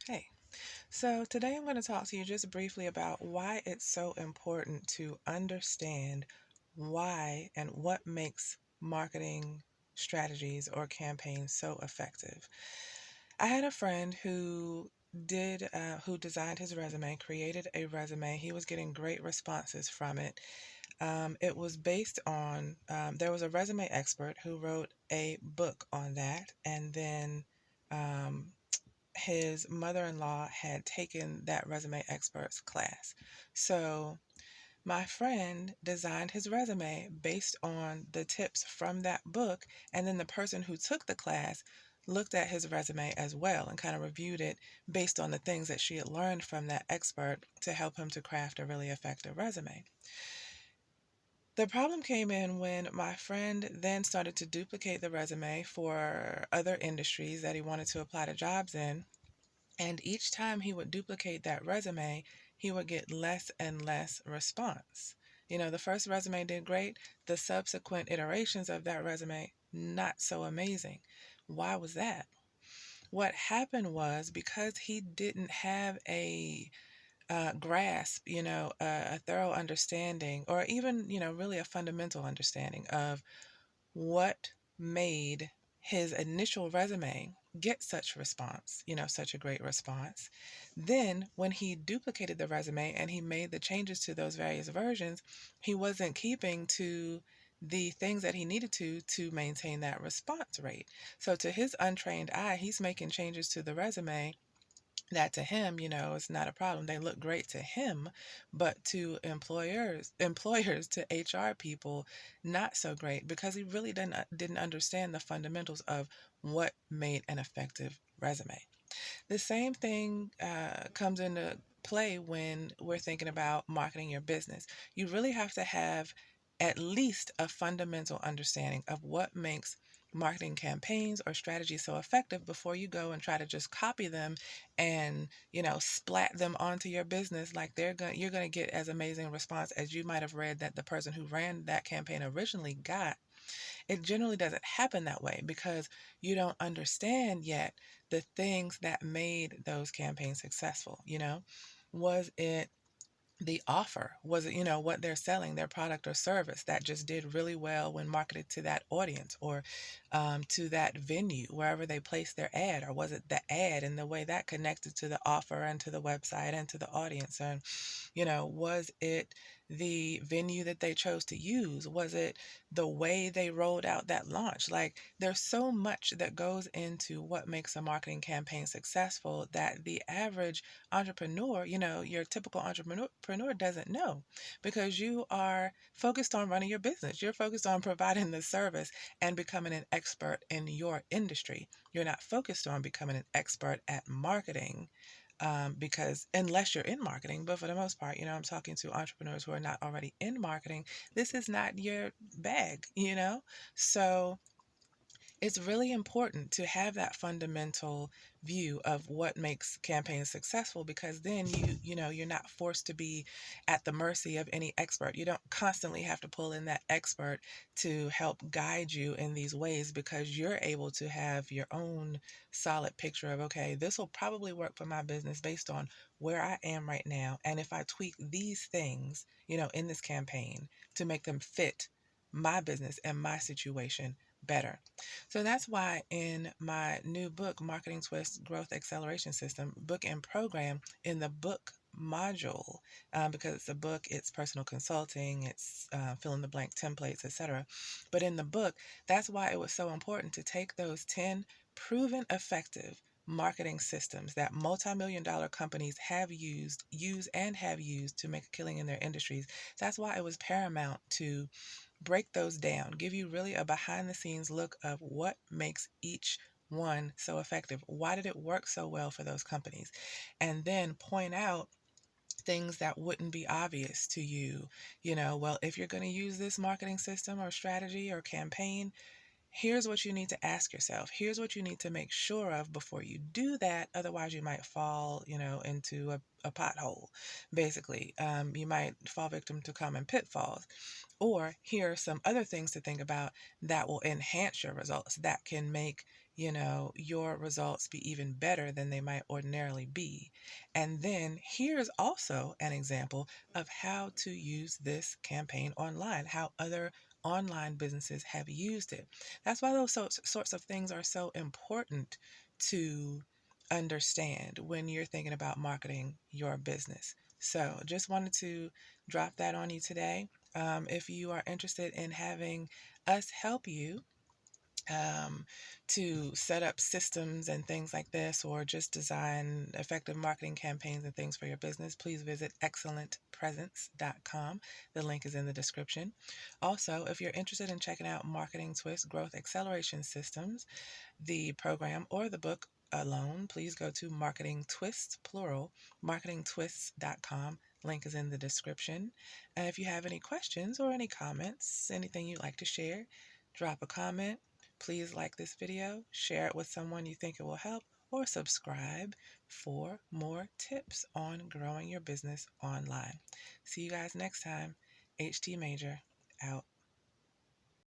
Hey, so today I'm going to talk to you just briefly about why it's so important to understand why and what makes marketing strategies or campaigns so effective. I had a friend who designed his resume, created a resume. He was getting great responses from it. It was based on, there was a resume expert who wrote a book on that, and then um, his mother-in-law had taken that resume expert's class. So my friend designed his resume based on the tips from that book, and then the person who took the class looked at his resume as well and kind of reviewed it based on the things that she had learned from that expert to help him to craft a really effective resume. The problem came in when my friend then started to duplicate the resume for other industries that he wanted to apply to jobs in. And each time he would duplicate that resume, he would get less and less response. The first resume did great. The subsequent iterations of that resume, not so amazing. Why was that? What happened was because he didn't have a grasp, a thorough understanding, or even, really a fundamental understanding of what made his initial resume get such response, such a great response. Then, when he duplicated the resume and he made the changes to those various versions, he wasn't keeping to the things that he needed to maintain that response rate. So, to his untrained eye, he's making changes to the resume that to him, is not a problem. They look great to him, but to employers to HR people, not so great because he really didn't understand the fundamentals of what made an effective resume. The same thing comes into play when we're thinking about marketing your business. You really have to have at least a fundamental understanding of what makes marketing campaigns or strategies so effective before you go and try to just copy them and splat them onto your business like you're going to get as amazing response as you might have read that the person who ran that campaign originally got. It generally doesn't happen that way because you don't understand yet the things that made those campaigns successful. Was it the offer? Was it, what they're selling, their product or service that just did really well when marketed to that audience or to that venue, wherever they placed their ad? Or was it the ad and the way that connected to the offer and to the website and to the audience? And, was it the venue that they chose to use? Was it the way they rolled out that launch? Like, there's so much that goes into what makes a marketing campaign successful that the average entrepreneur, your typical entrepreneur doesn't know because you are focused on running your business. You're focused on providing the service and becoming an expert in your industry. You're not focused on becoming an expert at marketing because unless you're in marketing, but for the most part, I'm talking to entrepreneurs who are not already in marketing. This is not your bag. So it's really important to have that fundamental view of what makes campaigns successful because then you're not forced to be at the mercy of any expert. You don't constantly have to pull in that expert to help guide you in these ways because you're able to have your own solid picture of, okay, this will probably work for my business based on where I am right now, and if I tweak these things in this campaign to make them fit my business and my situation better. So that's why in my new book, Marketing Twist Growth Acceleration System, book and program, in the book module, because it's a book, it's personal consulting, it's fill in the blank templates, etc. But in the book, that's why it was so important to take those 10 proven effective marketing systems that multi-million dollar companies use and have used to make a killing in their industries. That's why it was paramount to break those down, give you really a behind the scenes look of what makes each one so effective. Why did it work so well for those companies? And then point out things that wouldn't be obvious to you. Well, if you're going to use this marketing system or strategy or campaign, here's what you need to ask yourself. Here's what you need to make sure of before you do that. Otherwise, you might fall, into a pothole, basically. You might fall victim to common pitfalls. Or here are some other things to think about that will enhance your results, that can make your results be even better than they might ordinarily be. And then here's also an example of how to use this campaign online, how other online businesses have used it. That's why those sorts of things are so important to understand when you're thinking about marketing your business. So just wanted to drop that on you today. If you are interested in having us help you um, to set up systems and things like this, or just design effective marketing campaigns and things for your business, please visit excellentpresence.com. The link is in the description. Also, if you're interested in checking out Marketing Twist Growth Acceleration Systems, the program or the book alone, please go to Marketing Twist, plural, marketingtwists.com. Link is in the description. And if you have any questions or any comments, anything you'd like to share, drop a comment. Please like this video, share it with someone you think it will help, or subscribe for more tips on growing your business online. See you guys next time. HT Major, out.